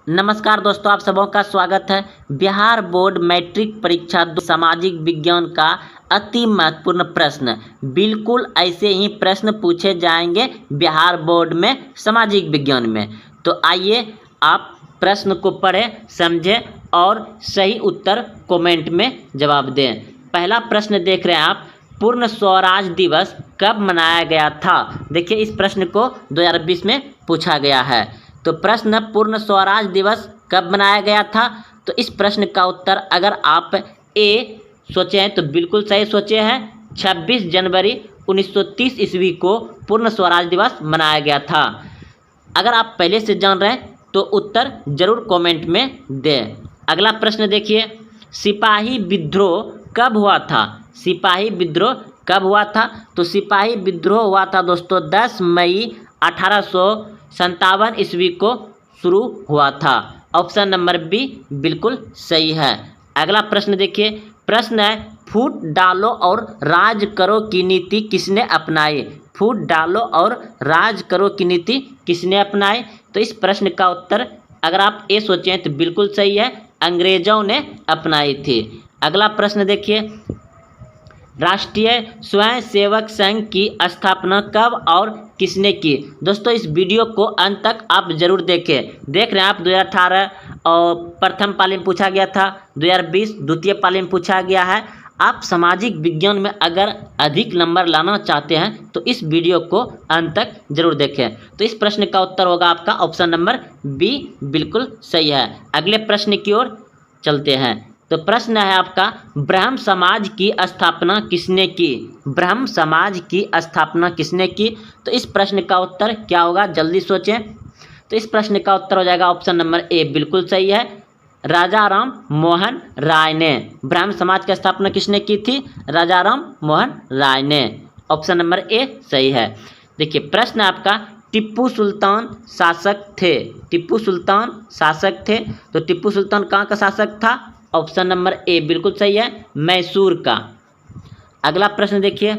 नमस्कार दोस्तों, आप सबों का स्वागत है। बिहार बोर्ड मैट्रिक परीक्षा सामाजिक विज्ञान का अति महत्वपूर्ण प्रश्न। बिल्कुल ऐसे ही प्रश्न पूछे जाएंगे बिहार बोर्ड में सामाजिक विज्ञान में। तो आइए आप प्रश्न को पढ़ें, समझें और सही उत्तर कमेंट में जवाब दें। पहला प्रश्न देख रहे हैं आप, पूर्ण स्वराज दिवस कब मनाया गया था? देखिए, इस प्रश्न को 2020 में पूछा गया है। तो प्रश्न पूर्ण स्वराज दिवस कब मनाया गया था? तो इस प्रश्न का उत्तर अगर आप ए सोचे हैं तो बिल्कुल सही सोचे हैं। 26 जनवरी 1930 ईस्वी को पूर्ण स्वराज दिवस मनाया गया था। अगर आप पहले से जान रहे हैं तो उत्तर जरूर कमेंट में दें। अगला प्रश्न देखिए, सिपाही विद्रोह कब हुआ था? सिपाही विद्रोह कब हुआ था? तो सिपाही विद्रोह हुआ था दोस्तों 10 मई 1857 ईस्वी को शुरू हुआ था। ऑप्शन नंबर बी बिल्कुल सही है। अगला प्रश्न देखिए, प्रश्न है, फूट डालो और राज करो की नीति किसने अपनाई? फूट डालो और राज करो की नीति किसने अपनाई? तो इस प्रश्न का उत्तर अगर आप ए सोचें तो बिल्कुल सही है, अंग्रेजों ने अपनाई थी। अगला प्रश्न देखिए, राष्ट्रीय स्वयंसेवक संघ की स्थापना कब और किसने की? दोस्तों, इस वीडियो को अंत तक आप जरूर देखें। देख रहे हैं आप 2018 और प्रथम पाली में पूछा गया था, 2020 द्वितीय पाली में पूछा गया है। आप सामाजिक विज्ञान में अगर अधिक नंबर लाना चाहते हैं तो इस वीडियो को अंत तक जरूर देखें। तो इस प्रश्न का उत्तर होगा आपका ऑप्शन नंबर बी बिल्कुल सही है। अगले प्रश्न की ओर चलते हैं। तो प्रश्न है आपका, ब्रह्म समाज की स्थापना किसने की? ब्रह्म समाज की स्थापना किसने की? तो इस प्रश्न का उत्तर क्या होगा, जल्दी सोचें। तो इस प्रश्न का उत्तर हो जाएगा ऑप्शन नंबर ए बिल्कुल सही है, राजा राम मोहन राय ने। ब्रह्म समाज की स्थापना किसने की थी? राजा राम मोहन राय ने। ऑप्शन नंबर ए सही है। देखिए, प्रश्न आपका, टिप्पू सुल्तान शासक थे। टिप्पू सुल्तान शासक थे, तो टिप्पू सुल्तान कहाँ का शासक था? ऑप्शन नंबर ए बिल्कुल सही है, मैसूर का। अगला प्रश्न देखिए,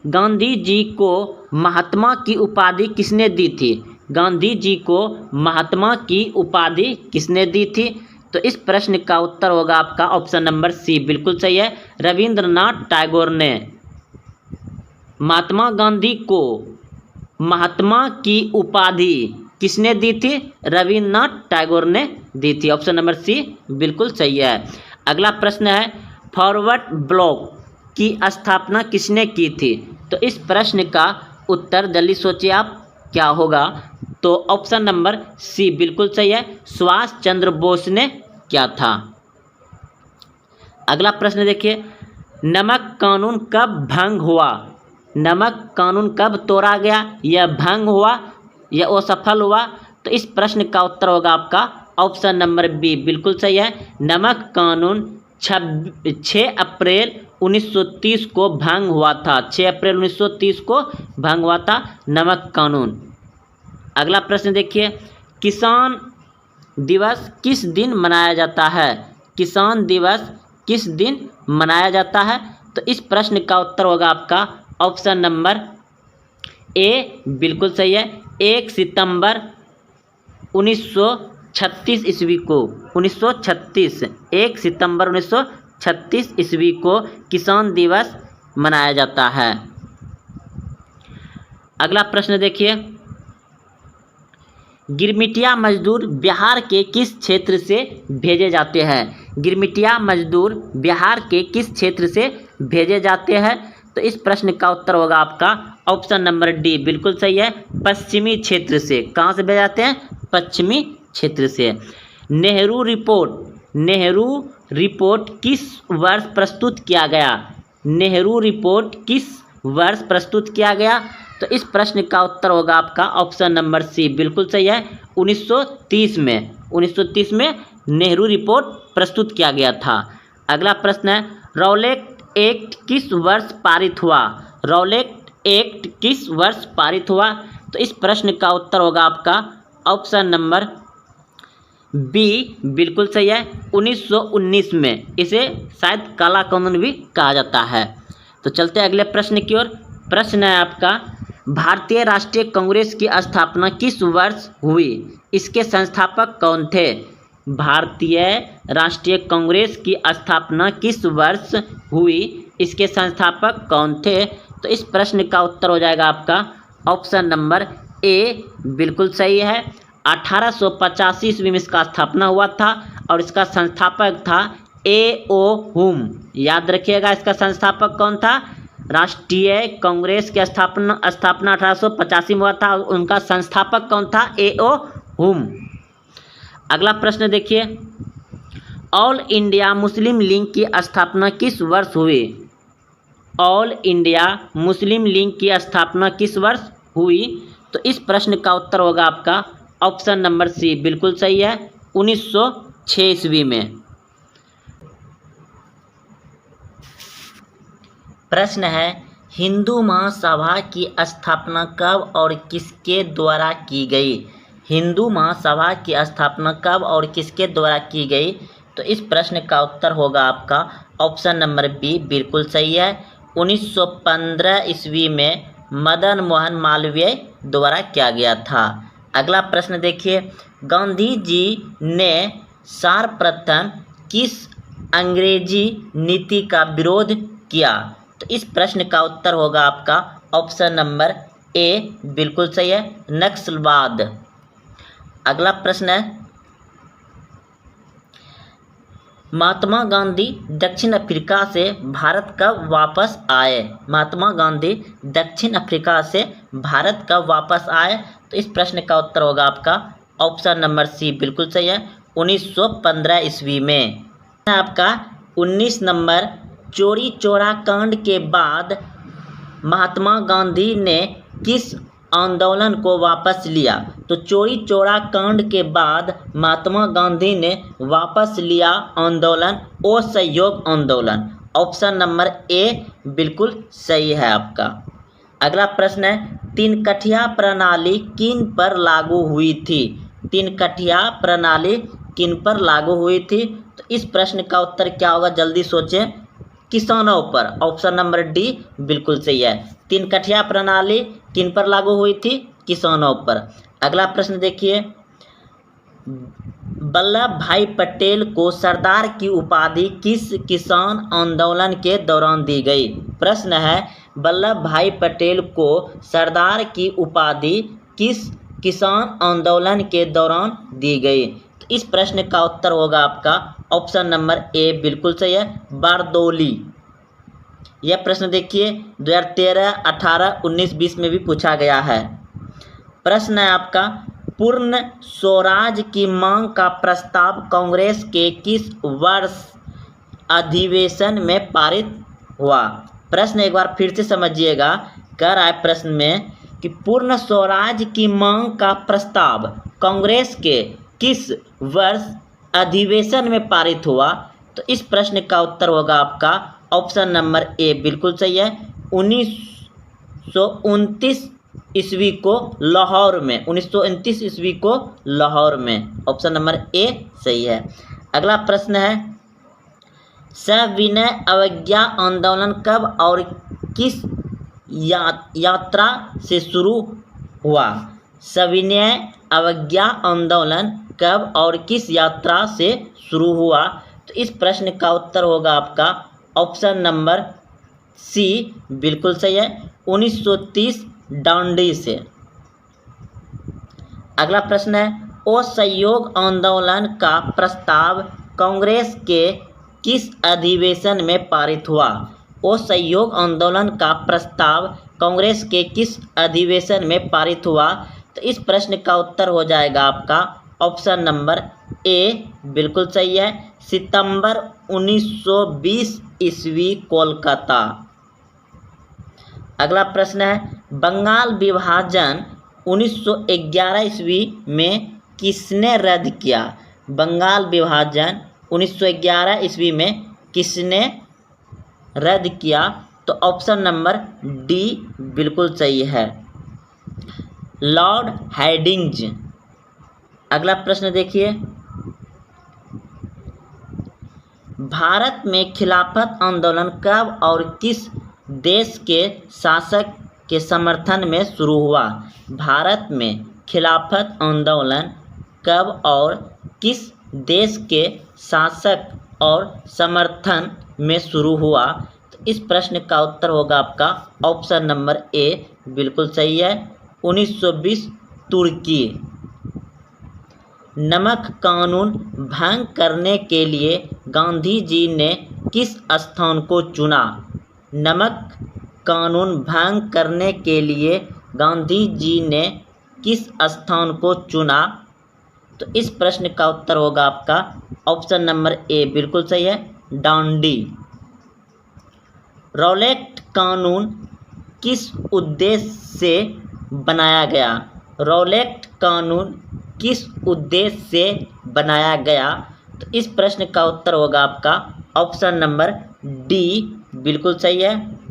गांधी जी को महात्मा की उपाधि किसने दी थी? गांधी जी को महात्मा की उपाधि किसने दी थी? तो इस प्रश्न का उत्तर होगा आपका ऑप्शन नंबर सी बिल्कुल सही है, रविंद्रनाथ टैगोर ने। महात्मा गांधी को महात्मा की उपाधि किसने दी थी? रविंद्रनाथ टैगोर ने दी थी। ऑप्शन नंबर सी बिल्कुल सही है। अगला प्रश्न है, फॉरवर्ड ब्लॉक की स्थापना किसने की थी? तो इस प्रश्न का उत्तर जल्दी सोचिए आप क्या होगा। तो ऑप्शन नंबर सी बिल्कुल सही है, सुभाष चंद्र बोस ने किया था। अगला प्रश्न देखिए, नमक कानून कब भंग हुआ? नमक कानून कब तोड़ा गया? यह भंग हुआ या असफल हुआ? तो इस प्रश्न का उत्तर होगा आपका ऑप्शन नंबर बी बिल्कुल सही है, नमक कानून 6 अप्रैल 1930 को भंग हुआ था। 6 अप्रैल 1930 को भंग हुआ था नमक कानून। अगला प्रश्न देखिए, किसान दिवस किस दिन मनाया जाता है? किसान दिवस किस दिन मनाया जाता है? तो इस प्रश्न का उत्तर होगा आपका ऑप्शन नंबर ए बिल्कुल सही है, 1 सितंबर 1936 ईस्वी को 1936 1 सितंबर 1936 ईस्वी को किसान दिवस मनाया जाता है। अगला प्रश्न देखिए, गिरमिटिया मजदूर बिहार के किस क्षेत्र से भेजे जाते हैं? गिरमिटिया मजदूर बिहार के किस क्षेत्र से भेजे जाते हैं? तो इस प्रश्न का उत्तर होगा आपका ऑप्शन नंबर डी बिल्कुल सही है, पश्चिमी क्षेत्र से। कहाँ से भेजे जाते हैं? पश्चिमी क्षेत्र से। नेहरू रिपोर्ट किस वर्ष प्रस्तुत किया गया? नेहरू रिपोर्ट किस वर्ष प्रस्तुत किया गया? तो इस प्रश्न का उत्तर होगा आपका ऑप्शन नंबर सी बिल्कुल सही है, 1930 में। 1930 में नेहरू रिपोर्ट प्रस्तुत किया गया था। अगला प्रश्न है, रौलेट एक्ट किस वर्ष पारित हुआ? रौलेट एक्ट किस वर्ष पारित हुआ? तो इस प्रश्न का उत्तर होगा आपका ऑप्शन नंबर बी बिल्कुल सही है, 1919 में। इसे शायद काला कानून भी कहा जाता है। तो चलते हैं अगले प्रश्न की ओर। प्रश्न है आपका, भारतीय राष्ट्रीय कांग्रेस की स्थापना किस वर्ष हुई? इसके संस्थापक कौन थे? भारतीय राष्ट्रीय कांग्रेस की स्थापना किस वर्ष हुई? इसके संस्थापक कौन थे? तो इस प्रश्न का उत्तर हो जाएगा आपका ऑप्शन नंबर ए बिल्कुल सही है। 1885 ईस्वी में इसका स्थापना हुआ था और इसका संस्थापक था A.O. हुम। याद रखिएगा इसका संस्थापक कौन था? राष्ट्रीय कांग्रेस की स्थापना 1885 में हुआ था और उनका संस्थापक कौन था? A.O. हुम। अगला प्रश्न देखिए, ऑल इंडिया मुस्लिम लीग की स्थापना किस वर्ष हुई? ऑल इंडिया मुस्लिम लीग की स्थापना किस वर्ष हुई? तो इस प्रश्न का उत्तर होगा आपका ऑप्शन नंबर सी बिल्कुल सही है, 1906 ईस्वी में। प्रश्न है, हिंदू महासभा की स्थापना कब और किसके द्वारा की गई? हिंदू महासभा की स्थापना कब और किसके द्वारा की गई? तो इस प्रश्न का उत्तर होगा आपका ऑप्शन नंबर बी बिल्कुल सही है, 1915 ईस्वी में मदन मोहन मालवीय द्वारा किया गया था। अगला प्रश्न देखिए, गांधी जी ने सर्वप्रथम किस अंग्रेजी नीति का विरोध किया? तो इस प्रश्न का उत्तर होगा आपका ऑप्शन नंबर ए बिल्कुल सही है, नक्सलवाद। अगला प्रश्न है, महात्मा गांधी दक्षिण अफ्रीका से भारत कब वापस आए? महात्मा गांधी दक्षिण अफ्रीका से भारत कब वापस आए? तो इस प्रश्न का उत्तर होगा आपका ऑप्शन नंबर सी बिल्कुल सही है, 1915 ईस्वी में। आपका 19 नंबर, चोरी चौरा कांड के बाद महात्मा गांधी ने किस आंदोलन को वापस लिया? तो चोरी चौरा कांड के बाद महात्मा गांधी ने वापस लिया आंदोलन असहयोग आंदोलन। ऑप्शन नंबर ए बिल्कुल सही है आपका। अगला प्रश्न है, तीन कठिया प्रणाली किन पर लागू हुई थी? तीन कठिया प्रणाली किन पर लागू हुई थी? तो इस प्रश्न का उत्तर क्या होगा, जल्दी सोचें। किसानों पर। ऑप्शन नंबर डी बिल्कुल सही है। तीन कठिया प्रणाली किन पर लागू हुई थी? किसानों पर। अगला प्रश्न देखिए, वल्लभ भाई पटेल को सरदार की उपाधि किस किसान आंदोलन के दौरान दी गई? प्रश्न है, वल्लभ भाई पटेल को सरदार की उपाधि किस किसान आंदोलन के दौरान दी गई? तो इस प्रश्न का उत्तर होगा आपका ऑप्शन नंबर ए बिल्कुल सही है, बारदौली। यह प्रश्न देखिए 2013, 18, 19, 20 में भी पूछा गया है। प्रश्न है आपका, पूर्ण स्वराज की मांग का प्रस्ताव कांग्रेस के किस वर्ष अधिवेशन में पारित हुआ? प्रश्न एक बार फिर से समझिएगा, कह रहा है प्रश्न में कि पूर्ण स्वराज की मांग का प्रस्ताव कांग्रेस के किस वर्ष अधिवेशन में पारित हुआ? तो इस प्रश्न का उत्तर होगा आपका ऑप्शन नंबर ए बिल्कुल सही है, 1929 ईस्वी को लाहौर में। 1929 ईस्वी को लाहौर में। ऑप्शन नंबर ए सही है। अगला प्रश्न है, सविनय अवज्ञा आंदोलन कब और किस यात्रा से शुरू हुआ? सविनय अवज्ञा आंदोलन कब और किस यात्रा से शुरू हुआ? तो इस प्रश्न का उत्तर होगा आपका ऑप्शन नंबर सी बिल्कुल सही है, 1930 दांडी से। अगला प्रश्न है, असहयोग आंदोलन का प्रस्ताव कांग्रेस के किस अधिवेशन में पारित हुआ? असहयोग आंदोलन का प्रस्ताव कांग्रेस के किस अधिवेशन में पारित हुआ? तो इस प्रश्न का उत्तर हो जाएगा आपका ऑप्शन नंबर ए बिल्कुल सही है, सितंबर 1920 ईस्वी कोलकाता। अगला प्रश्न है, बंगाल विभाजन 1911 ईस्वी में किसने रद्द किया? बंगाल विभाजन 1911 ईस्वी में किसने रद्द किया? तो ऑप्शन नंबर डी बिल्कुल सही है, लॉर्ड हेडिंग्ज। अगला प्रश्न देखिए, भारत में खिलाफत आंदोलन कब और किस देश के शासक के समर्थन में शुरू हुआ। भारत में खिलाफत आंदोलन कब और किस देश के शासक और समर्थन में शुरू हुआ? तो इस प्रश्न का उत्तर होगा आपका ऑप्शन नंबर ए बिल्कुल सही है, 1920 तुर्की। नमक कानून भंग करने के लिए गांधी जी ने किस स्थान को चुना? नमक कानून भंग करने के लिए गांधी जी ने किस स्थान को चुना? तो इस प्रश्न का उत्तर होगा आपका ऑप्शन नंबर ए बिल्कुल सही है, डांडी। रॉलेट कानून किस उद्देश्य से बनाया गया? रॉलेट कानून किस उद्देश्य से बनाया गया? तो इस प्रश्न का उत्तर होगा आपका ऑप्शन नंबर डी बिल्कुल सही है,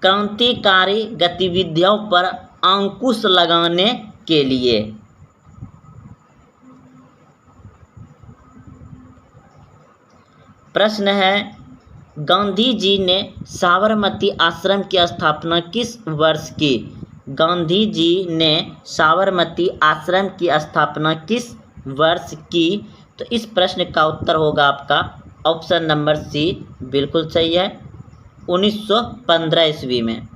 क्रांतिकारी गतिविधियों पर अंकुश लगाने के लिए। प्रश्न है, गांधी जी ने साबरमती आश्रम की स्थापना किस वर्ष की? गांधी जी ने साबरमती आश्रम की स्थापना किस वर्ष की? तो इस प्रश्न का उत्तर होगा आपका ऑप्शन नंबर सी बिल्कुल सही है, 1915 ईस्वी में।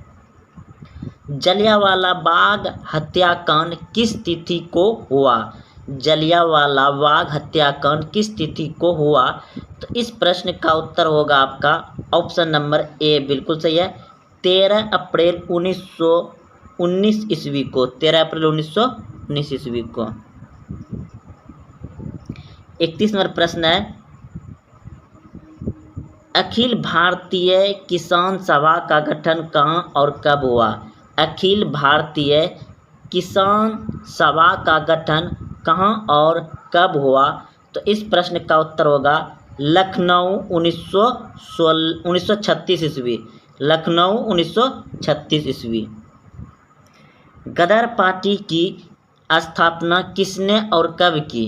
जलियांवाला बाग हत्याकांड किस तिथि को हुआ? जलियांवाला बाग हत्याकांड किस तिथि को हुआ? तो इस प्रश्न का उत्तर होगा आपका ऑप्शन नंबर ए बिल्कुल सही है, 13 अप्रैल 1919 ईस्वी को। 13 अप्रैल 1919 ईस्वी को। 31 नंबर प्रश्न है, अखिल भारतीय किसान सभा का गठन कहाँ और कब हुआ? अखिल भारतीय किसान सभा का गठन कहाँ और कब हुआ? तो इस प्रश्न का उत्तर होगा लखनऊ 1936 ईस्वी। लखनऊ 1936 ईस्वी। गदर पार्टी की स्थापना किसने और कब की?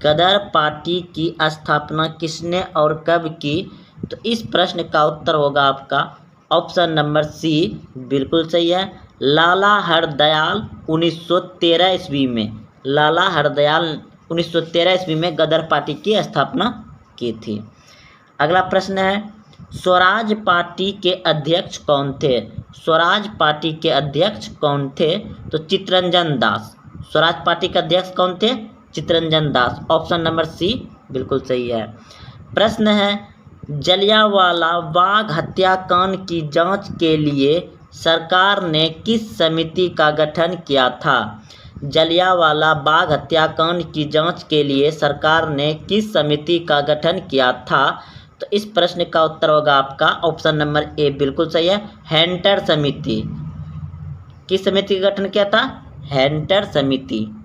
गदर पार्टी की स्थापना किसने और कब की? तो इस प्रश्न का उत्तर होगा आपका ऑप्शन नंबर सी बिल्कुल सही है, लाला हरदयाल 1913 ईस्वी में। लाला हरदयाल 1913 ईस्वी में गदर पार्टी की स्थापना की थी। अगला प्रश्न है, स्वराज पार्टी के अध्यक्ष कौन थे? स्वराज पार्टी के अध्यक्ष कौन थे? तो चित्तरंजन दास। स्वराज पार्टी के अध्यक्ष कौन थे? Chittaranjan Das. Option number C बिल्कुल सही है। प्रश्न है, जलियांवाला बाग हत्याकांड की जांच के लिए सरकार ने किस समिति का गठन किया था? जलियांवाला बाग हत्याकांड की जांच के लिए सरकार ने किस समिति का गठन किया था? तो इस प्रश्न का उत्तर होगा आपका ऑप्शन नंबर ए बिल्कुल सही है, हैंटर समिति। किस समिति का गठन किया था? हैंटर समिति।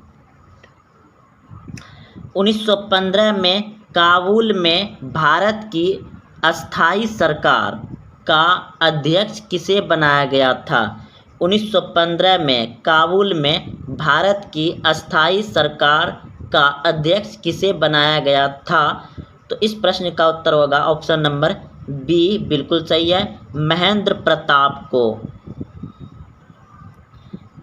1915 में काबुल में भारत की अस्थायी सरकार का अध्यक्ष किसे बनाया गया था? 1915 में काबुल में भारत की अस्थायी सरकार का अध्यक्ष किसे बनाया गया था? तो इस प्रश्न का उत्तर होगा ऑप्शन नंबर बी बिल्कुल सही है, महेंद्र प्रताप को।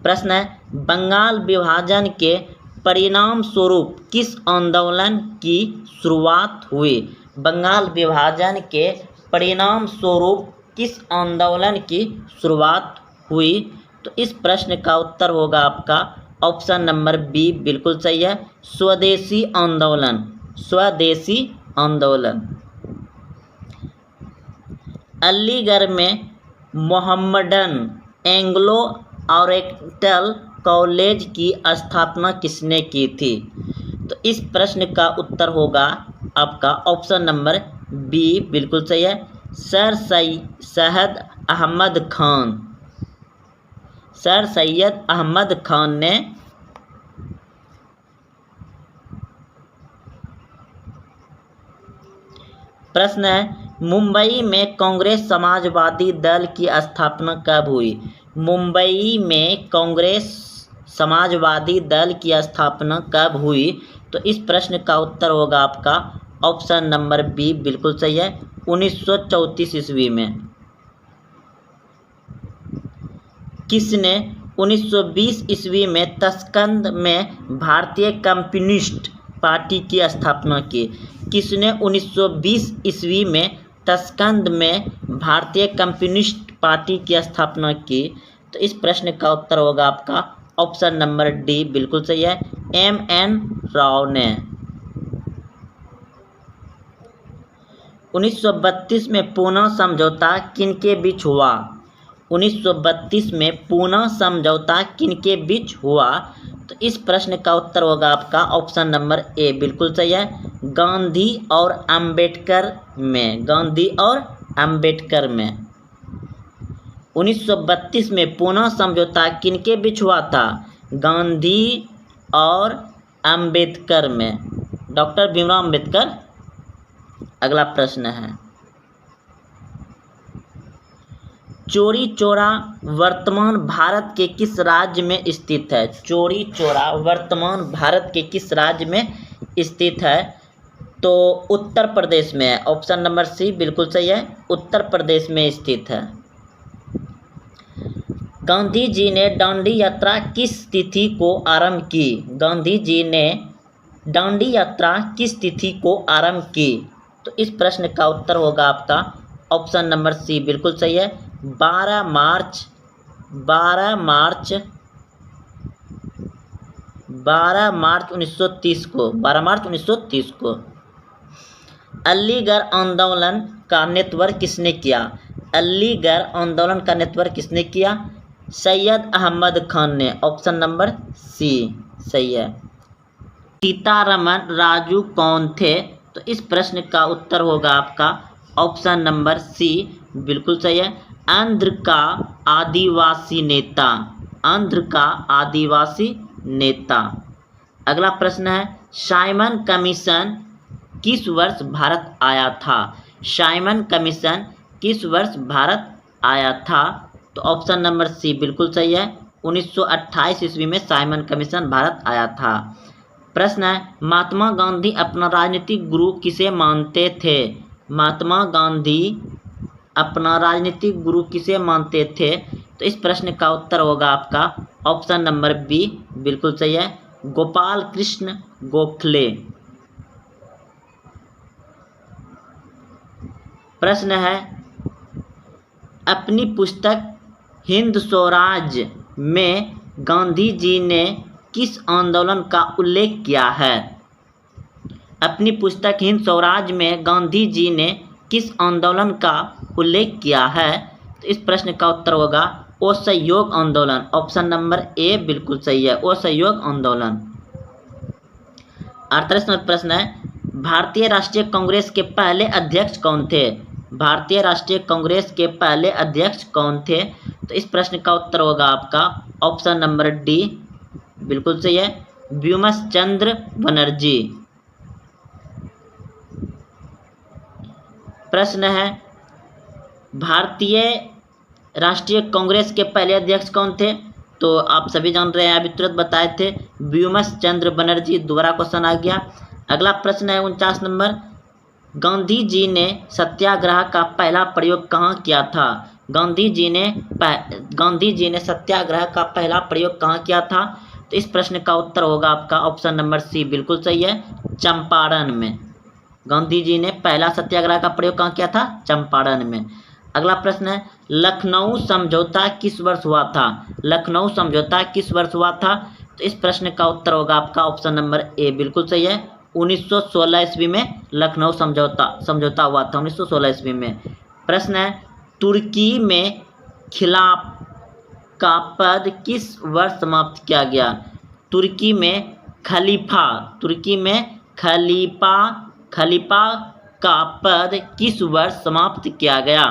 प्रश्न है, बंगाल विभाजन के परिणाम स्वरूप किस आंदोलन की शुरुआत हुई? बंगाल विभाजन के परिणाम स्वरूप किस आंदोलन की शुरुआत हुई? तो इस प्रश्न का उत्तर होगा आपका ऑप्शन नंबर बी बिल्कुल सही है, स्वदेशी आंदोलन। स्वदेशी आंदोलन। अलीगढ़ में मोहम्मडन एंग्लो ओरिएंटल कॉलेज की स्थापना किसने की थी? तो इस प्रश्न का उत्तर होगा आपका ऑप्शन नंबर बी बिल्कुल सही है, सर सैयद अहमद खान। सर सैयद अहमद खान ने प्रश्न है, मुंबई में कांग्रेस समाजवादी दल की स्थापना कब हुई? मुंबई में कांग्रेस समाजवादी दल की स्थापना कब हुई? तो इस प्रश्न का उत्तर होगा आपका ऑप्शन नंबर बी बिल्कुल सही है, 1934 ईस्वी में। किसने 1920 ईस्वी में तस्कंद में भारतीय कम्युनिस्ट पार्टी की स्थापना की? किसने 1920 ईस्वी में तस्कंद में भारतीय कम्युनिस्ट पार्टी की स्थापना की? तो इस प्रश्न का उत्तर होगा आपका ऑप्शन नंबर डी, बिल्कुल सही है, M.N. राव ने। 1932 में पूना समझौता किनके बीच हुआ? 1932 में पूना समझौता किनके बीच हुआ? तो इस प्रश्न का उत्तर होगा आपका ऑप्शन नंबर ए, बिल्कुल सही है, गांधी और अंबेडकर में। गांधी और अंबेडकर में 1932 में पूना समझौता किनके बीच हुआ था? गांधी और अंबेडकर में, डॉक्टर भीमराव अंबेडकर। अगला प्रश्न है, चौरी चौरा वर्तमान भारत के किस राज्य में स्थित है? चौरी चौरा वर्तमान भारत के किस राज्य में स्थित है? तो उत्तर प्रदेश में है, ऑप्शन नंबर सी, बिल्कुल सही है, उत्तर प्रदेश में स्थित है। गांधी जी ने दांडी यात्रा किस तिथि को आरंभ की? गांधी जी ने दांडी यात्रा किस तिथि को आरंभ की? तो इस प्रश्न का उत्तर होगा आपका ऑप्शन नंबर सी, बिल्कुल सही है, 12 मार्च 1930 को, 12 मार्च 1930 को। अलीगढ़ आंदोलन का नेतृत्व किसने किया? अलीगढ़ आंदोलन का नेतृत्व किसने किया? सैयद अहमद खान ने, ऑप्शन नंबर सी सही है। सीतारमन राजू कौन थे? तो इस प्रश्न का उत्तर होगा आपका ऑप्शन नंबर सी, बिल्कुल सही है, आंध्र का आदिवासी नेता। आंध्र का आदिवासी नेता। अगला प्रश्न है, साइमन कमीशन किस वर्ष भारत आया था? साइमन कमीशन किस वर्ष भारत आया था? तो ऑप्शन नंबर सी, बिल्कुल सही है, 1928 ईस्वी में साइमन कमीशन भारत आया था। प्रश्न है, महात्मा गांधी अपना राजनीतिक गुरु किसे मानते थे? महात्मा गांधी अपना राजनीतिक गुरु किसे मानते थे? तो इस प्रश्न का उत्तर होगा आपका ऑप्शन नंबर बी, बिल्कुल सही है, गोपाल कृष्ण गोखले। प्रश्न है, अपनी पुस्तक हिंद स्वराज में गांधी जी ने किस आंदोलन का उल्लेख किया है? अपनी पुस्तक हिंद स्वराज में गांधी जी ने किस आंदोलन का उल्लेख किया है? तो इस प्रश्न का उत्तर होगा असहयोग आंदोलन, ऑप्शन नंबर ए, बिल्कुल सही है, असहयोग आंदोलन। 48वां प्रश्न है, भारतीय राष्ट्रीय कांग्रेस के पहले अध्यक्ष कौन थे? भारतीय राष्ट्रीय कांग्रेस के पहले अध्यक्ष कौन थे? तो इस प्रश्न का उत्तर होगा आपका ऑप्शन नंबर डी, बिल्कुल सही है, व्योमस चंद्र बनर्जी। प्रश्न है, भारतीय राष्ट्रीय कांग्रेस के पहले अध्यक्ष कौन थे? तो आप सभी जान रहे हैं, अभी तुरंत बताए थे, व्योमस चंद्र बनर्जी। दोबारा क्वेश्चन आ गया। अगला प्रश्न है 49 नंबर, गांधी जी ने सत्याग्रह का पहला प्रयोग कहाँ किया था? गांधी जी ने सत्याग्रह का पहला प्रयोग कहाँ किया था? तो इस प्रश्न का उत्तर होगा आपका ऑप्शन नंबर सी, बिल्कुल सही है, चंपारण में। गांधी जी ने पहला सत्याग्रह का प्रयोग कहाँ किया था? चंपारण में। अगला प्रश्न है, लखनऊ समझौता किस वर्ष हुआ था? लखनऊ समझौता किस वर्ष हुआ था? तो इस प्रश्न का उत्तर होगा आपका ऑप्शन नंबर ए, बिल्कुल सही है, 1916 ईस्वी में लखनऊ समझौता हुआ था, 1916 ईस्वी में। प्रश्न है, तुर्की में खिलाफ का पद किस वर्ष समाप्त किया गया? तुर्की में खलीफा का पद किस वर्ष समाप्त किया गया?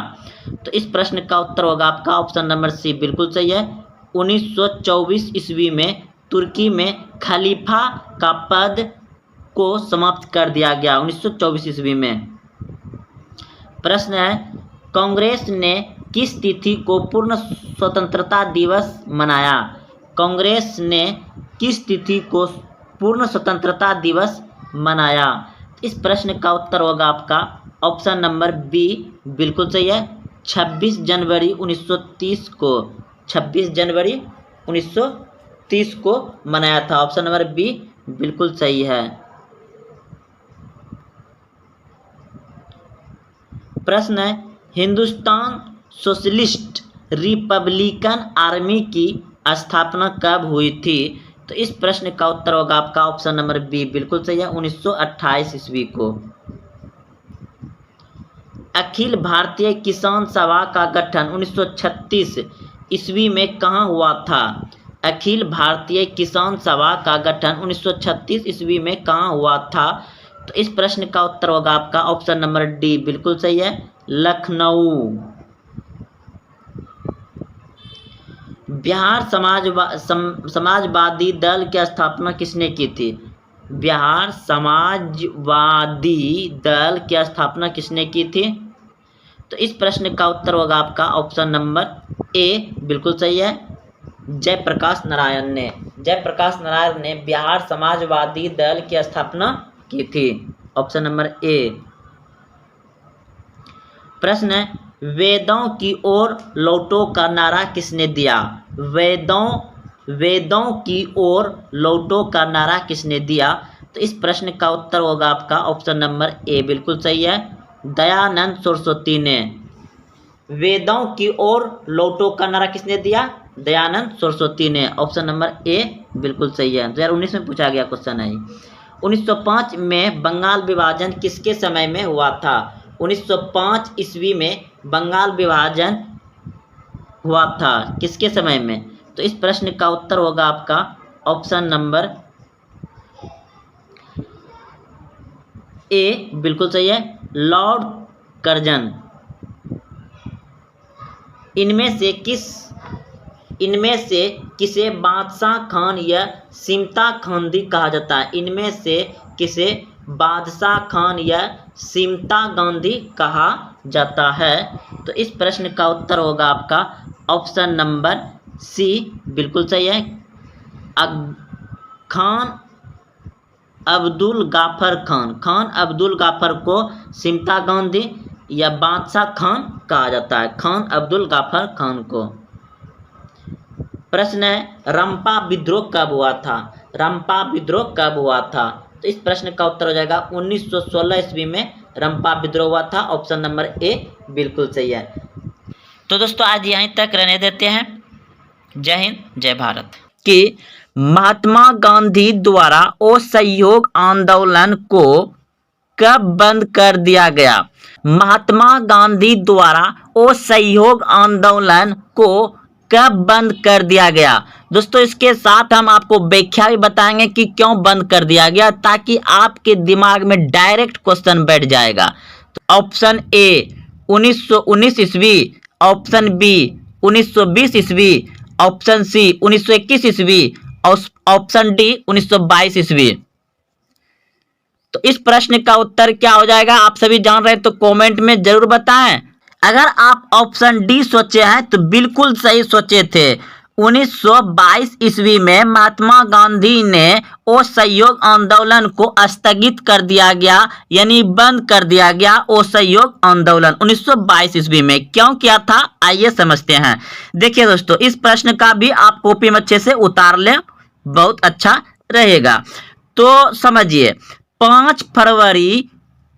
तो इस प्रश्न का उत्तर होगा आपका ऑप्शन नंबर सी, बिल्कुल सही है, 1924 ईस्वी में तुर्की में खलीफा का पद को समाप्त कर दिया गया, 1924 ईस्वी में। प्रश्न है, कांग्रेस ने किस तिथि को पूर्ण स्वतंत्रता दिवस मनाया? कांग्रेस ने किस तिथि को पूर्ण स्वतंत्रता दिवस मनाया? इस प्रश्न का उत्तर होगा आपका ऑप्शन नंबर बी, बिल्कुल सही है, 26 जनवरी 1930 को 26 जनवरी 1930 को मनाया था। ऑप्शन नंबर बी बिल्कुल सही है। प्रश्न है, हिंदुस्तान सोशलिस्ट रिपब्लिकन आर्मी की स्थापना कब हुई थी? तो इस प्रश्न का उत्तर होगा आपका ऑप्शन नंबर बी बिल्कुल सही है, 1928 ईस्वी को। अखिल भारतीय किसान सभा का गठन 1936 ईस्वी में कहाँ हुआ था? अखिल भारतीय किसान सभा का गठन 1936 ईस्वी में कहाँ हुआ था? तो इस प्रश्न का उत्तर होगा आपका ऑप्शन नंबर डी बिल्कुल सही है, लखनऊ। बिहार समाजवादी दल की स्थापना किसने की थी? बिहार समाजवादी दल की स्थापना किसने की थी? तो इस प्रश्न का उत्तर होगा आपका ऑप्शन नंबर ए बिल्कुल सही है, जयप्रकाश नारायण ने। जयप्रकाश नारायण ने बिहार समाजवादी दल की स्थापना की थी। Option number A. प्रश्न है, वेदों की ओर लौटो का नारा किसने दिया? वेदों की ओर लौटो का नारा किसने दिया? तो इस प्रश्न का उत्तर होगा आपका ऑप्शन नंबर ए बिल्कुल सही है, दयानंद सरस्वती ने। वेदों की ओर लौटो का नारा किसने दिया? दयानंद सरस्वती ने। ऑप्शन नंबर ए बिल्कुल सही है। 2019 में पूछा गया क्वेश्चन है। 1905 में बंगाल विभाजन किसके समय में हुआ था? 1905 ईस्वी में बंगाल विभाजन हुआ था किसके समय में? तो इस प्रश्न का उत्तर होगा आपका ऑप्शन नंबर ए बिल्कुल सही है, लॉर्ड कर्जन। इनमें से किसे बादशाह खान या सिमता गांधी कहा जाता है? इनमें से किसे बादशाह खान या सिमता गांधी कहा जाता है? तो इस प्रश्न का उत्तर होगा आपका ऑप्शन नंबर सी बिल्कुल सही है, खान अब्दुल गाफर खान। खान अब्दुल गाफर को सिमता गांधी या बादशाह खान कहा जाता है, खान अब्दुल गाफर खान को। प्रश्न है, रंपा विद्रोह कब हुआ था? रंपा विद्रोह कब हुआ था? तो इस प्रश्न का उत्तर हो जाएगा 1916 ईस्वी में रंपा विद्रोह हुआ था। ऑप्शन नंबर ए बिल्कुल सही है। तो दोस्तों आज यहीं तक रहने देते हैं। जय हिंद, जय भारत। कि महात्मा गांधी द्वारा असहयोग आंदोलन को कब बंद कर दिया गया? महात्मा गांधी द्वारा असहयोग आंदोलन को कब बंद कर दिया गया? दोस्तों इसके साथ हम आपको व्याख्या भी बताएंगे कि क्यों बंद कर दिया गया, ताकि आपके दिमाग में डायरेक्ट क्वेश्चन बैठ जाएगा। तो ऑप्शन ए 1919 ईस्वी, ऑप्शन बी 1920 ईस्वी, ऑप्शन सी 1921 ईस्वी, ऑप्शन डी 1922 ईस्वी। तो इस प्रश्न का उत्तर क्या हो जाएगा आप सभी जान रहे हैं तो कमेंट में जरूर बताएं। अगर आप ऑप्शन डी सोचे हैं तो बिल्कुल सही सोचे थे। 1922 ईस्वी में महात्मा गांधी ने असहयोग आंदोलन को स्थगित कर दिया गया, यानी बंद कर दिया गया असहयोग आंदोलन 1922 ईस्वी में। क्यों किया था आइए समझते हैं। देखिए दोस्तों इस प्रश्न का भी आप कॉपी में अच्छे से उतार लें, बहुत अच्छा रहेगा। तो समझिए 5 फरवरी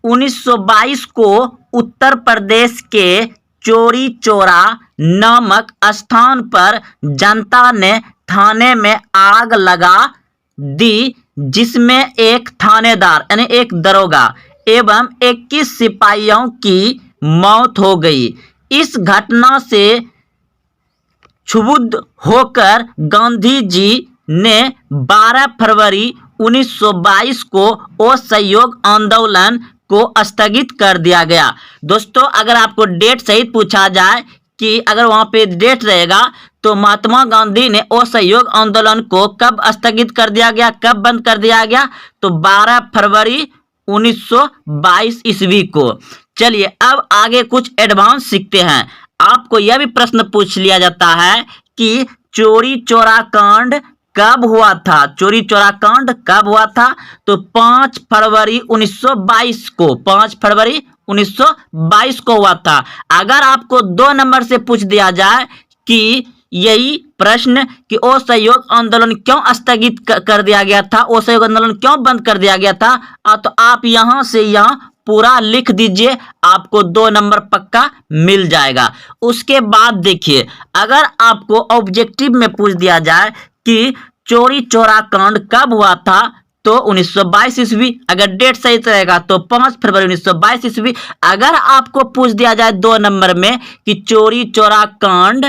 1922 को उत्तर प्रदेश के चौरी चौरा नामक स्थान पर जनता ने थाने में आग लगा दी, जिसमें एक थानेदार यानी एक दरोगा एवं 21 सिपाहियों की मौत हो गई। इस घटना से क्षुब्ध होकर गांधी जी ने 12 फरवरी 1922 को असहयोग आंदोलन को स्थगित कर दिया गया। दोस्तों अगर आपको डेट सहित पूछा जाए कि अगर वहां पे डेट रहेगा तो महात्मा गांधी ने असहयोग आंदोलन को कब स्थगित कर दिया गया, कब बंद कर दिया गया, तो 12 फरवरी 1922 ईस्वी को। चलिए अब आगे कुछ एडवांस सीखते हैं। आपको यह भी प्रश्न पूछ लिया जाता है कि चौरी चौरा कांड कब हुआ था? चौरी चौरा कांड कब हुआ था? तो 5 फरवरी 1922 को, 5 फरवरी 1922 को हुआ था। अगर आपको 2 नंबर से पूछ दिया जाए कि यही प्रश्न कि असहयोग आंदोलन क्यों स्थगित कर दिया गया था, असहयोग आंदोलन क्यों बंद कर दिया गया था, तो आप यहां से यहां पूरा लिख दीजिए, आपको 2 नंबर पक्का मिल जाएगा। उसके बाद देखिए, अगर आपको ऑब्जेक्टिव में पूछ दिया जाए कि चौरी चौरा कांड कब हुआ था, तो 1922 ईस्वी। अगर डेट सही रहेगा तो 5 फरवरी 1922 ईस्वी। अगर आपको पूछ दिया जाए 2 नंबर में कि चौरी चौरा कांड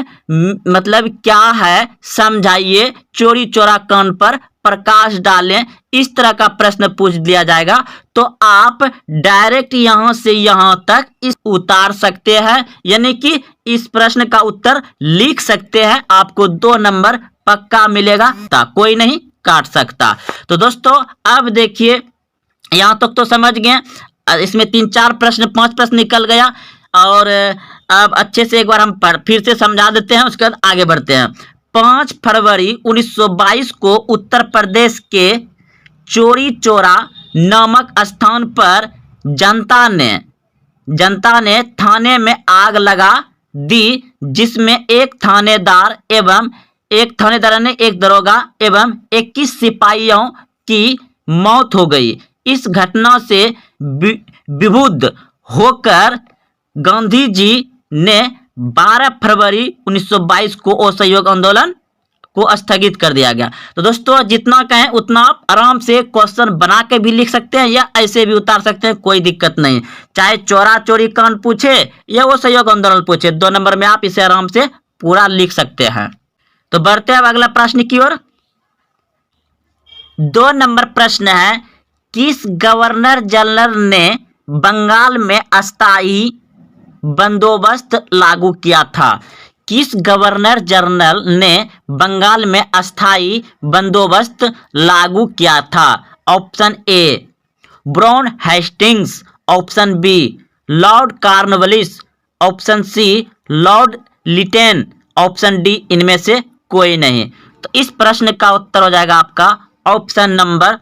मतलब क्या है, समझाइए, चौरी चौरा कांड पर प्रकाश डालें, इस तरह का प्रश्न पूछ दिया जाएगा, तो आप डायरेक्ट यहां से यहां तक इस उतार सकते हैं, यानी कि इस प्रश्न का उत्तर लिख सकते हैं, आपको 2 नंबर पक्का मिलेगा, कोई नहीं काट सकता। तो दोस्तों अब देखिए, यहां तक तो समझ गए, इसमें 3-4 प्रश्न 5 प्रश्न निकल गया, और अब अच्छे से एक बार हम फिर से समझा देते हैं, उसके बाद आगे बढ़ते हैं। 5 फरवरी 1922 को उत्तर प्रदेश के चौरी चौरा नामक स्थान पर जनता ने थाने में आग लगा दी, जिसमें एक थानेदार ने एक दरोगा एवं 21 सिपाहियों की मौत हो गई। इस घटना से विभुद होकर गांधी जी ने 12 फरवरी 1922 को असहयोग आंदोलन को स्थगित कर दिया गया। तो दोस्तों जितना कहें उतना आप आराम से क्वेश्चन बना के भी लिख सकते हैं या ऐसे भी उतार सकते हैं, कोई दिक्कत नहीं। चाहे चौरा चौरी कांड पूछे या असहयोग आंदोलन पूछे, 2 नंबर में आप इसे आराम से पूरा लिख सकते हैं। तो बढ़ते हैं अब अगला प्रश्न की ओर। 2 नंबर प्रश्न है, किस गवर्नर जनरल ने बंगाल में अस्थायी बंदोबस्त लागू किया था? किस गवर्नर जनरल ने बंगाल में अस्थायी बंदोबस्त लागू किया था? Option A Brown Hastings, option B Lord Cornwallis, option C Lord Lytton, option D इनमें से कोई नहीं। तो इस प्रश्न का उत्तर हो जाएगा आपका ऑप्शन नंबर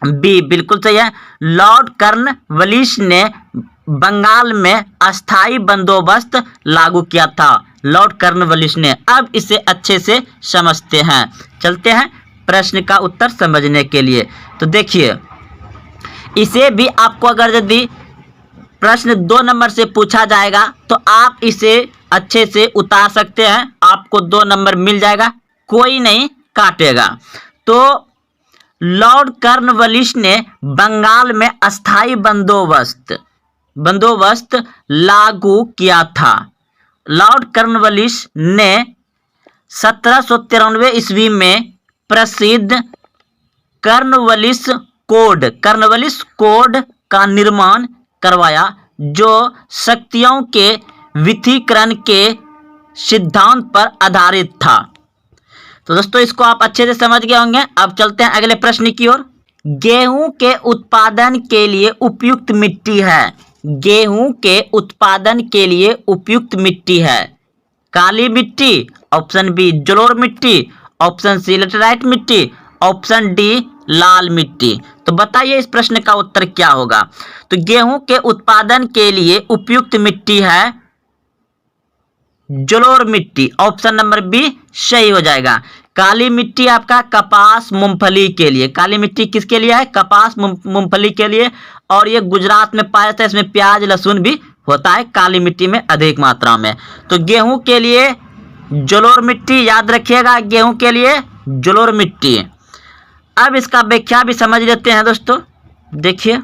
बी, बिल्कुल सही है। लॉर्ड कॉर्नवालिस ने बंगाल में अस्थायी बंदोबस्त लागू किया था, लॉर्ड कॉर्नवालिस ने। अब इसे अच्छे से समझते हैं, चलते हैं प्रश्न का उत्तर समझने के लिए। तो देखिए, इसे भी आपको अगर यदि प्रश्न 2 नंबर से पूछा जाएगा तो आप इसे अच्छे से उतार सकते हैं, आपको 2 नंबर मिल जाएगा, कोई नहीं काटेगा। तो लॉर्ड कॉर्नवालिस ने बंगाल में अस्थायी बंदोबस्त लागू किया था। लॉर्ड कॉर्नवालिस ने 1793 ईस्वी में प्रसिद्ध कॉर्नवालिस कोड का निर्माण करवाया, जो शक्तियों के विथिकरण के सिद्धांत पर आधारित था। तो दोस्तों इसको आप अच्छे से समझ गए होंगे। अब चलते हैं अगले प्रश्न की ओर। गेहूं के उत्पादन के लिए उपयुक्त मिट्टी है। गेहूं के उत्पादन के लिए उपयुक्त मिट्टी है काली मिट्टी, ऑप्शन बी जलोढ़ मिट्टी, ऑप्शन सी लेटराइट मिट्टी, ऑप्शन डी लाल मिट्टी। तो बताइए इस प्रश्न का उत्तर क्या होगा? तो गेहूं के उत्पादन के लिए उपयुक्त मिट्टी है जलोढ़ मिट्टी, ऑप्शन नंबर बी सही हो जाएगा। काली मिट्टी आपका कपास मूंगफली के लिए, काली मिट्टी किसके लिए है? कपास मूंगफली के लिए, और ये गुजरात में पाया जाता है, इसमें प्याज लहसुन भी होता है काली मिट्टी में अधिक मात्रा में। तो गेहूं के लिए जलोढ़ मिट्टी, याद रखिएगा गेहूं के लिए जलोढ़ मिट्टी। अब इसका व्याख्या भी समझ लेते हैं दोस्तों। देखिए,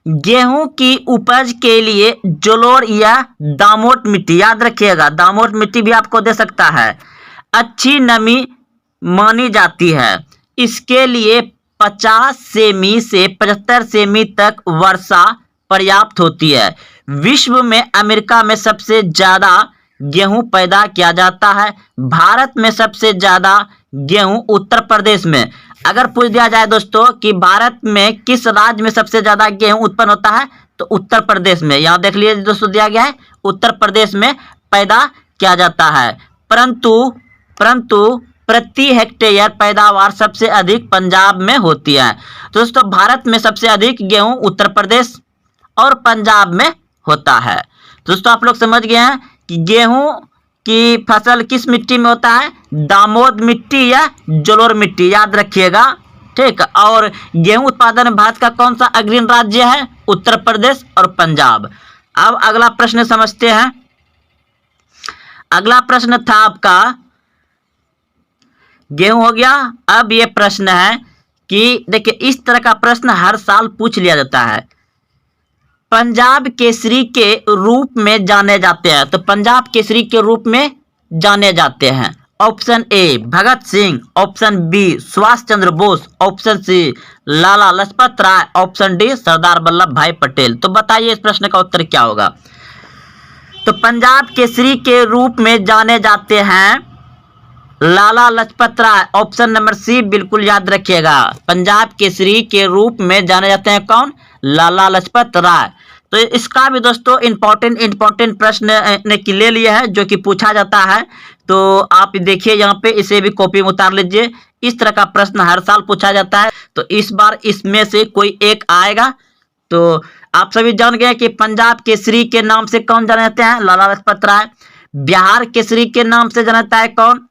गेहूं की उपज के लिए जलोढ़ या दामोट मिट्टी, याद रखिएगा दामोट मिट्टी भी आपको दे सकता है, अच्छी नमी मानी जाती है। इसके लिए 50 सेमी से 75 सेमी तक वर्षा पर्याप्त होती है। विश्व में अमेरिका में सबसे ज़्यादा गेहूं पैदा किया जाता है। भारत में सबसे ज़्यादा गेहूं उत्तर प्रदेश में। अगर पूछ दिया जाए दोस्तों कि भारत में किस राज्य में सबसे ज़्यादा गेहूं उत्पन्न होता है, तो उत्तर प्रदेश में। यहाँ देख लीजिए दोस्तों दिया गया है उत्तर प्रदेश में पैदा किया जाता है। परंतु प्रति हेक्टेयर पैदावार सबसे अधिक पंजाब में होती है। तो दोस्तों भारत में सबसे अधिक गेहूं उत्तर प्रदेश और पंजाब में होता है। दोस्तों आप लोग समझ गए हैं कि गेहूं की फसल किस मिट्टी में होता है, दामोद मिट्टी या जलोढ़ मिट्टी, याद रखिएगा। ठीक, और गेहूं उत्पादन में भारत का कौन सा अग्रणी राज्य है, उत्तर प्रदेश और पंजाब। अब अगला प्रश्न समझते हैं। अगला प्रश्न था आपका, गेहूं हो गया। अब ये प्रश्न है कि देखिए, इस तरह का प्रश्न हर साल पूछ लिया जाता है। पंजाब केसरी के रूप में जाने जाते हैं, तो पंजाब केसरी के रूप में जाने जाते हैं। Option A Bhagat Singh, option B Subhash Chandra Bose, option C Lala Lajpat Rai, option D Sardar Vallabhbhai Patel. तो बताइए इस प्रश्न का उत्तर क्या होगा। तो पंजाब केसरी के रूप में जाने जाते हैं लाला Lajpat Rai, option number C बिल्कुल याद रखिएगा। पंजाब केसरी के रूप में जाने जाते हैं कौन, लाला लाजपत राय। तो इसका भी दोस्तों इंपॉर्टेंट प्रश्न ने की ले लिया है जो कि पूछा जाता है। तो आप देखिए यहाँ पे, इसे भी कॉपी में उतार लीजिए। इस तरह का प्रश्न हर साल पूछा जाता है, तो इस बार इसमें से कोई एक आएगा। तो आप सभी जान गए कि पंजाब केसरी के नाम से कौन जाने जाते हैं, लाला लाजपत राय। बिहार केसरी के नाम से जाना जाता है कौन,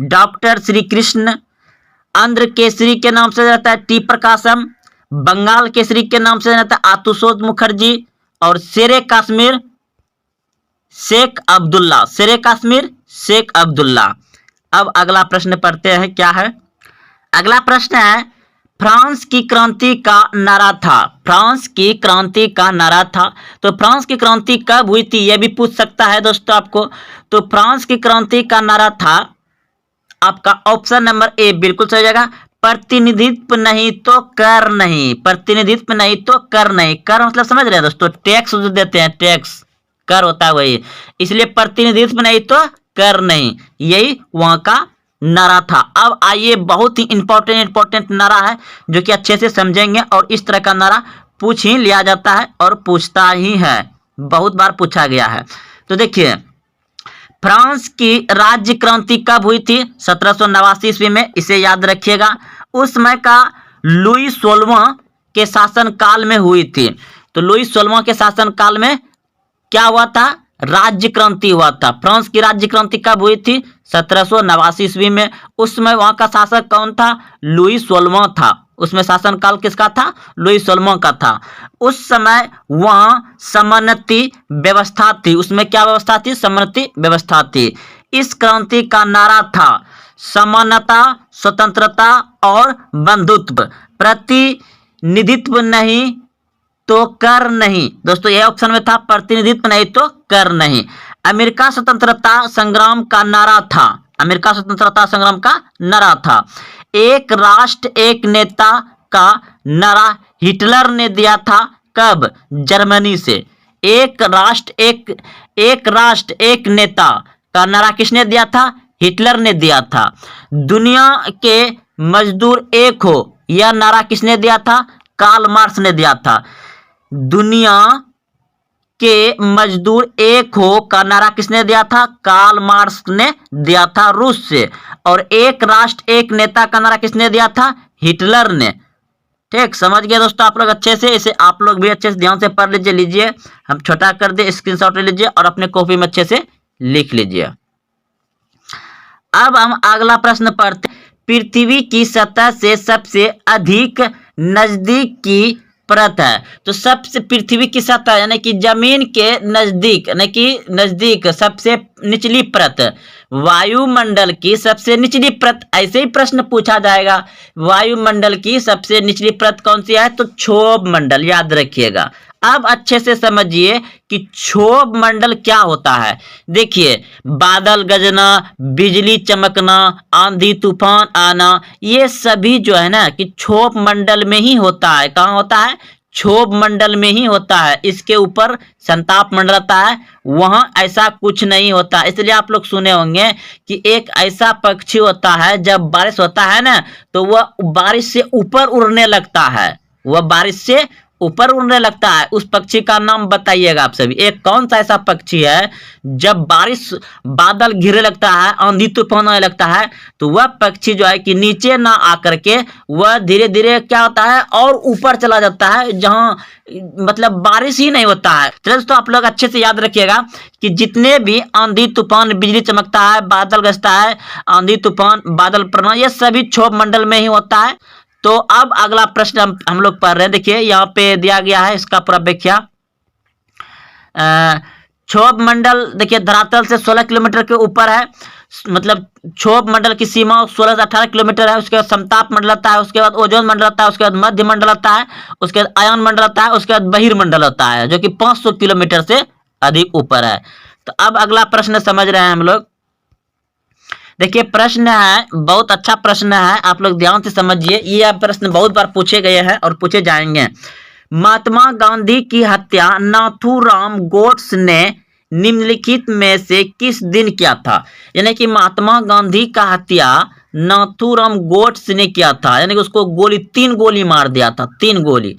डॉक्टर श्री कृष्ण। आंध्र केसरी के नाम से जाता है टी प्रकाशम। बंगाल केसरी के नाम से जाता है आशुतोष मुखर्जी। और शेरे कश्मीर शेख अब्दुल्ला, शेरे कश्मीर शेख अब्दुल्ला। अब अगला प्रश्न पढ़ते हैं, क्या है अगला प्रश्न है, फ्रांस की क्रांति का नारा था। फ्रांस की क्रांति का नारा था, तो फ्रांस की क्रांति कब हुई थी, यह भी पूछ सकता है दोस्तों आपको। तो फ्रांस की क्रांति का नारा था आपका ऑप्शन नंबर ए बिल्कुल सही जगह, प्रतिनिधित्व नहीं तो कर नहीं। प्रतिनिधित्व नहीं तो कर नहीं। कर मतलब समझ रहे हैं दोस्तों, टैक्स जो देते हैं, टैक्स कर होता है वही, इसलिए प्रतिनिधित्व नहीं तो कर नहीं, यही वहां का नारा था। अब आइए, बहुत ही इंपॉर्टेंट नारा है जो कि अच्छे से समझेंगे, और इस तरह का नारा पूछ ही लिया जाता है और पूछता ही है, बहुत बार पूछा गया है। तो देखिए, फ्रांस की राज्य क्रांति कब हुई थी, 1789 ईस्वी में, इसे याद रखिएगा। उस समय का लुई 16वां के शासन काल में हुई थी। तो लुई 16वां के शासन काल में क्या हुआ था, राज्य क्रांति हुआ था। फ्रांस की राज्य क्रांति कब हुई थी, 1789 ईस्वी में। उस समय वहां का शासक कौन था, लुई 16वां था। उसमें शासन काल किसका था, लुई 16वां का था। उस समय वहां समन्वती व्यवस्था थी। उसमें क्या व्यवस्था थी, समन्वती व्यवस्था थी। इस क्रांति का नारा था समानता, स्वतंत्रता और बंधुत्व। प्रतिनिधित्व नहीं तो कर नहीं। दोस्तों यह ऑप्शन में था, प्रतिनिधित्व नहीं तो कर नहीं। अमेरिका स्वतंत्रता संग्राम का नारा था। अमेरिका स्वतंत्रता संग्राम का नारा था। एक राष्ट्र एक नेता का नारा हिटलर ने दिया था, कब, जर्मनी से। एक राष्ट्र एक नेता का नारा किसने दिया था, हिटलर ने दिया था। दुनिया के मजदूर एक हो, यह नारा किसने दिया था, कार्ल मार्क्स ने दिया था। दुनिया के मजदूर एक हो का नारा किसने दिया था, कार्ल मार्क्स ने दिया था, रूस से। और एक राष्ट्र एक नेता का नारा किसने दिया था, हिटलर ने। ठीक, समझ गए दोस्तों आप लोग अच्छे से। इसे आप लोग भी अच्छे से ध्यान से पढ़ लीजिए। हम छोटा कर दे, स्क्रीनशॉट ले लीजिए और अपने कॉपी में अच्छे से लिख लीजिए। अब हम अगला प्रश्न पढ़ते, पृथ्वी की सतह से सबसे अधिक नजदीक की परत है। तो सबसे पृथ्वी की सतह यानी कि जमीन के नजदीक, यानी कि नजदीक सबसे निचली परत, वायुमंडल की सबसे निचली परत, ऐसे ही प्रश्न पूछा जाएगा। वायुमंडल की सबसे निचली परत कौन सी है, तो क्षोभ मंडल, याद रखिएगा। अब अच्छे से समझिए कि क्षोभ मंडल क्या होता है। देखिए, बादल गरजना, बिजली चमकना, आंधी तूफान आना, ये सभी जो है ना कि क्षोभ मंडल में ही होता है। कहाँ होता है, क्षोभ मंडल में ही होता है। इसके ऊपर संताप मंडलता है, वहां ऐसा कुछ नहीं होता। इसलिए आप लोग सुने होंगे कि एक ऐसा पक्षी होता है, जब बारिश होता है ना तो वह बारिश से ऊपर उड़ने लगता है, वह बारिश से ऊपर उड़ने लगता है, उस पक्षी का नाम बताइएगा आप सभी। एक कौन सा ऐसा पक्षी है जब बारिश बादल घिरने लगता है, आंधी तूफान आने लगता है, तो वह पक्षी जो है कि नीचे ना आकर के वह धीरे धीरे क्या होता है और ऊपर चला जाता है, जहां मतलब बारिश ही नहीं होता है। तो दोस्तों आप लोग अच्छे से याद रखिएगा कि जितने भी आंधी तूफान, बिजली चमकता है, बादल गरजता है, आंधी तूफान, बादल पड़ना, ये सभी क्षोभ मंडल में ही होता है। तो अब अगला प्रश्न हम लोग पढ़ रहे हैं। देखिए यहाँ पे दिया गया है इसका पूरा व्याख्या। क्षोभ मंडल देखिए धरातल से 16 किलोमीटर के ऊपर है, मतलब क्षोभ मंडल की सीमा 16 से 18 किलोमीटर है। उसके बाद समताप मंडल आता है, उसके बाद ओजोन मंडल आता है, उसके बाद मध्य मंडल आता है, उसके बाद आयन मंडल आता है, उसके बाद बहिर्मंडल आता है जो कि 500 किलोमीटर से अधिक ऊपर है। तो अब अगला प्रश्न समझ रहे हैं हम लोग। देखिए प्रश्न है, बहुत अच्छा प्रश्न है, आप लोग ध्यान से समझिए। ये प्रश्न बहुत बार पूछे गए हैं और पूछे जाएंगे। महात्मा गांधी की हत्या नाथूराम गोड्से ने निम्नलिखित में से किस दिन किया था? यानी कि महात्मा गांधी का हत्या नाथूराम गोड्से ने किया था, यानी कि उसको गोली 3 गोली मार दिया था, 3 गोली।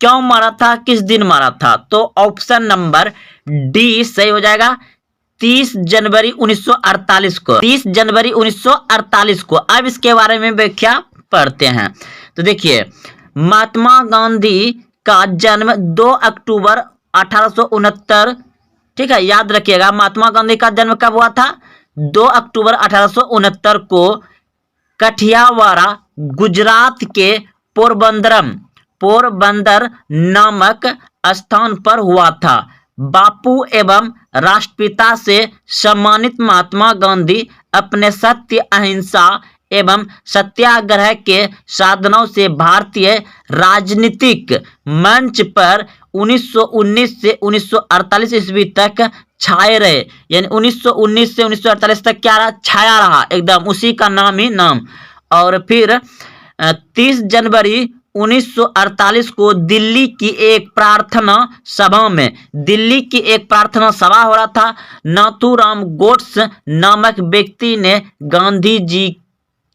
क्यों मारा था, किस दिन मारा था? तो ऑप्शन नंबर डी सही हो जाएगा, 30 जनवरी 1948 को, 30 जनवरी 1948 को। अब इसके बारे में व्याख्या पढ़ते हैं। तो देखिए महात्मा गांधी का जन्म 2 अक्टूबर 1869, ठीक है, याद रखिएगा महात्मा गांधी का जन्म कब हुआ था? 2 अक्टूबर 1869 को कठियावाड़ा गुजरात के पोरबंदर नामक स्थान पर हुआ था। बापू एवं राष्ट्रपिता से सम्मानित महात्मा गांधी अपने सत्य, अहिंसा एवं सत्याग्रह के साधनों से भारतीय राजनीतिक मंच पर 1919 से 1948 ईस्वी तक छाए रहे। यानी 1919 से 1948 तक क्या रहा? छाया रहा, एकदम उसी का नाम ही नाम। और फिर 30 जनवरी 1948 को दिल्ली की एक प्रार्थना सभा हो रहा था। नाथूराम गोड्से नामक व्यक्ति ने गांधी जी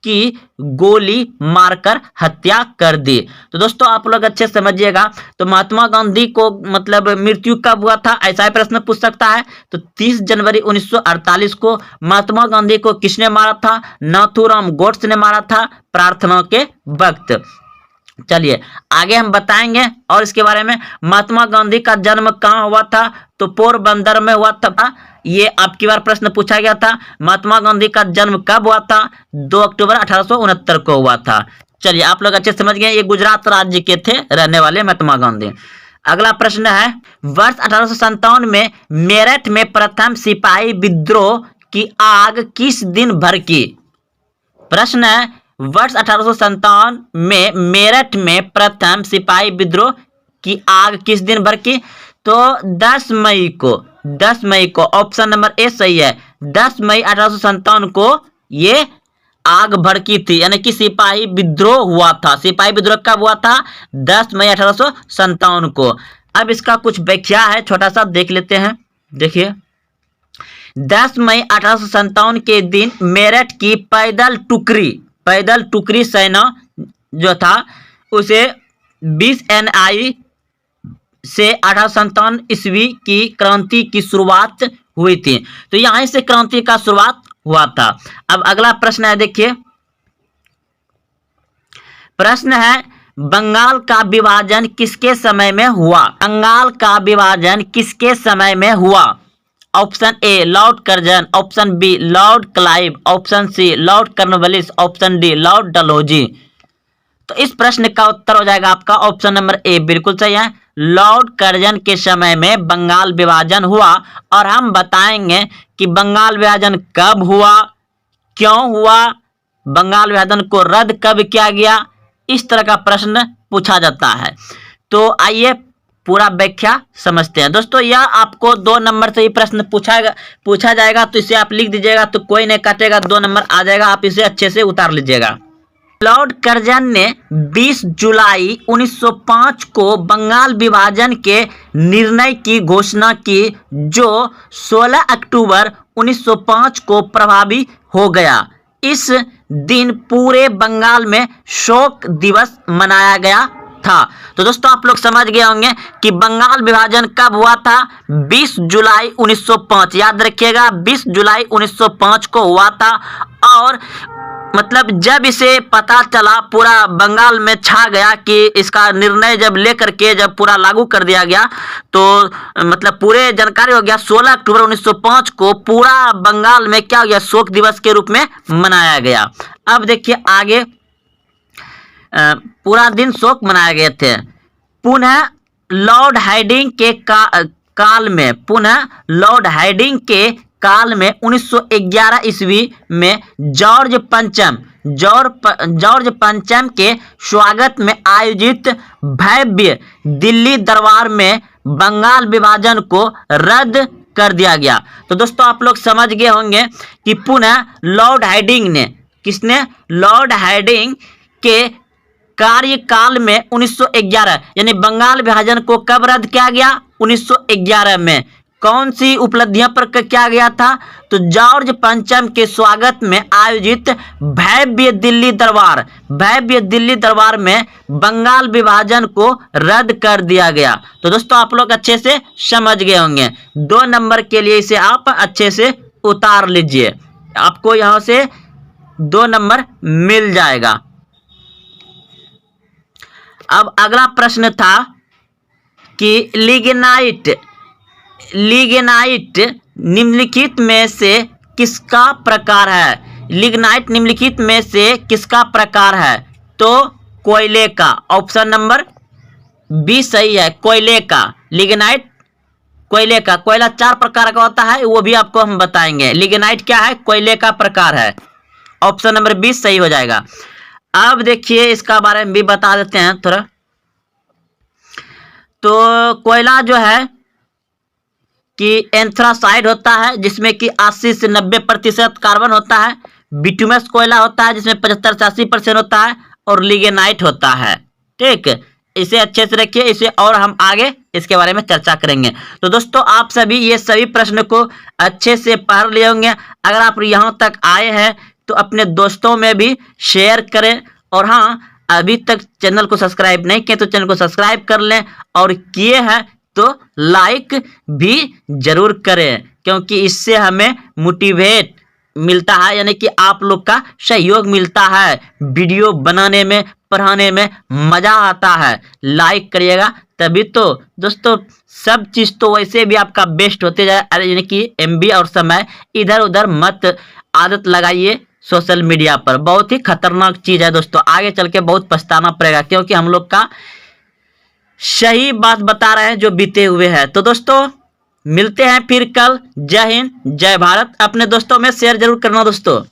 की गोली मारकर हत्या कर दी। तो दोस्तों आप लोग अच्छे समझिएगा। तो महात्मा गांधी को मतलब मृत्यु कब हुआ था, ऐसा ही प्रश्न पूछ सकता है। तो 30 जनवरी 1948 को महात्मा गांधी को किसने मारा था? नाथूराम गोड्से ने मारा था, प्रार्थना के वक्त। चलिए आगे हम बताएंगे और इसके बारे में। महात्मा गांधी का जन्म कहाँ हुआ था? तो पोरबंदर में हुआ था। ये आपकी बार प्रश्न पूछा गया था। महात्मा गांधी का जन्म कब हुआ था? 2 अक्टूबर 1869 को हुआ था। चलिए आप लोग अच्छे समझ गए, ये गुजरात राज्य के थे रहने वाले महात्मा गांधी। अगला प्रश्न है, वर्ष 1857 में मेरठ में प्रथम सिपाही विद्रोह की आग किस दिन भड़की? प्रश्न है, वर्ष 1857 में मेरठ में प्रथम सिपाही विद्रोह की आग किस दिन भड़की? तो 10 मई को। ऑप्शन नंबर ए सही है, 10 मई 1857 को ये आग भड़की थी, यानी कि सिपाही विद्रोह हुआ था। सिपाही विद्रोह कब हुआ था? 10 मई 1857 को। अब इसका कुछ व्याख्या है, छोटा सा देख लेते हैं। देखिए 10 मई 1857 के दिन मेरठ की पैदल टुकड़ी सेना जो था उसे 20 NI से 1857 ईस्वी की क्रांति की शुरुआत हुई थी। तो यहीं से क्रांति का शुरुआत हुआ था। अब अगला प्रश्न है, देखिए प्रश्न है, बंगाल का विभाजन किसके समय में हुआ? बंगाल का विभाजन किसके समय में हुआ? Option A Lord Curzon, option B Lord Clive, option C Lord Cornwallis, option D Lord Dalhousie. तो इस प्रश्न का उत्तर हो जाएगा आपका ऑप्शन नंबर ए, बिल्कुल सही है। लॉर्ड कर्जन के समय में बंगाल विभाजन हुआ। और हम बताएंगे कि बंगाल विभाजन कब हुआ, क्यों हुआ, बंगाल विभाजन को रद्द कब किया गया, इस तरह का प्रश्न पूछा जाता है। तो आइए पूरा व्याख्या समझते हैं। दोस्तों यह आपको 2 नंबर से ही प्रश्न पूछा जाएगा, तो इसे आप लिख दीजिएगा, तो कोई नहीं काटेगा, 2 नंबर आ जाएगा, आप इसे अच्छे से उतार लीजिएगा। लॉर्ड कर्जन ने 20 जुलाई 1905 को बंगाल विभाजन के निर्णय की घोषणा की, जो 16 अक्टूबर 1905 को प्रभावी हो गया। इस दिन पूरे बंगाल में शोक दिवस मनाया गया था। तो दोस्तों आप लोग समझ गए होंगे कि बंगाल विभाजन कब हुआ था, 20 जुलाई 1905। याद रखिएगा 20 जुलाई 1905 को हुआ था। और मतलब जब इसे पता चला, पूरा बंगाल में छा गया कि इसका निर्णय जब लेकर के जब पूरा लागू कर दिया गया, तो मतलब पूरे जानकारी हो गया। 16 अक्टूबर 1905 को पूरा बंगाल में क्या हो गया, शोक दिवस के रूप में मनाया गया। अब देखिए आगे, पूरा दिन शोक मनाए गए थे। पुनः लॉर्ड हार्डिंग के काल में, पुनः लॉर्ड हार्डिंग के काल में 1911 ईस्वी में जॉर्ज पंचम के स्वागत में आयोजित भव्य दिल्ली दरबार में बंगाल विभाजन को रद्द कर दिया गया। तो दोस्तों आप लोग समझ गए होंगे कि पुनः लॉर्ड हार्डिंग ने, किसने, लॉर्ड हार्डिंग के कार्यकाल में 1911 यानी बंगाल विभाजन को कब रद्द किया गया, 1911 में। कौन सी उपलब्धियां पर किया गया था, तो जॉर्ज पंचम के स्वागत में आयोजित भव्य दिल्ली दरबार में बंगाल विभाजन को रद्द कर दिया गया। तो दोस्तों आप लोग अच्छे से समझ गए होंगे। 2 नंबर के लिए इसे आप अच्छे से उतार लीजिए, आपको यहां से 2 नंबर मिल जाएगा। अब अगला प्रश्न था कि लिग्नाइट निम्नलिखित में से किसका प्रकार है। लिग्नाइट निम्नलिखित में से किसका प्रकार है, तो कोयले का। ऑप्शन नंबर बी सही है, कोयले का। लिग्नाइट कोयले का। कोयला 4 प्रकार का होता है, वो भी आपको हम बताएंगे। लिग्नाइट क्या है, कोयले का प्रकार है। ऑप्शन नंबर बी सही हो जाएगा। अब देखिए इसका बारे में भी बता देते हैं थोड़ा। तो कोयला जो है कि एंथ्रासाइड होता है, जिसमें कि 80 से 90% कार्बन होता है। बिटुमस कोयला होता है, जिसमें 75 से 80% होता है। और लिग्नाइट होता है। ठीक, इसे अच्छे से रखिए, इसे और हम आगे इसके बारे में चर्चा करेंगे। तो दोस्तों आप सभी ये सभी प्रश्न को अच्छे से पढ़ लिए होंगे। अगर आप यहाँ तक आए हैं तो अपने दोस्तों में भी शेयर करें। और हाँ, अभी तक चैनल को सब्सक्राइब नहीं किए तो चैनल को सब्सक्राइब कर लें, और किए हैं तो लाइक भी जरूर करें, क्योंकि इससे हमें मोटिवेट मिलता है, यानी कि आप लोग का सहयोग मिलता है। वीडियो बनाने में, पढ़ाने में मजा आता है। लाइक करिएगा तभी तो दोस्तों, सब चीज़ तो वैसे भी आपका बेस्ट होते जाए। यानी कि MB और समय इधर उधर मत आदत लगाइए सोशल मीडिया पर, बहुत ही खतरनाक चीज़ है दोस्तों। आगे चल के बहुत पछताना पड़ेगा, क्योंकि हम लोग का सही बात बता रहे हैं जो बीते हुए हैं। तो दोस्तों मिलते हैं फिर कल। जय हिंद, जय भारत। अपने दोस्तों में शेयर जरूर करना दोस्तों।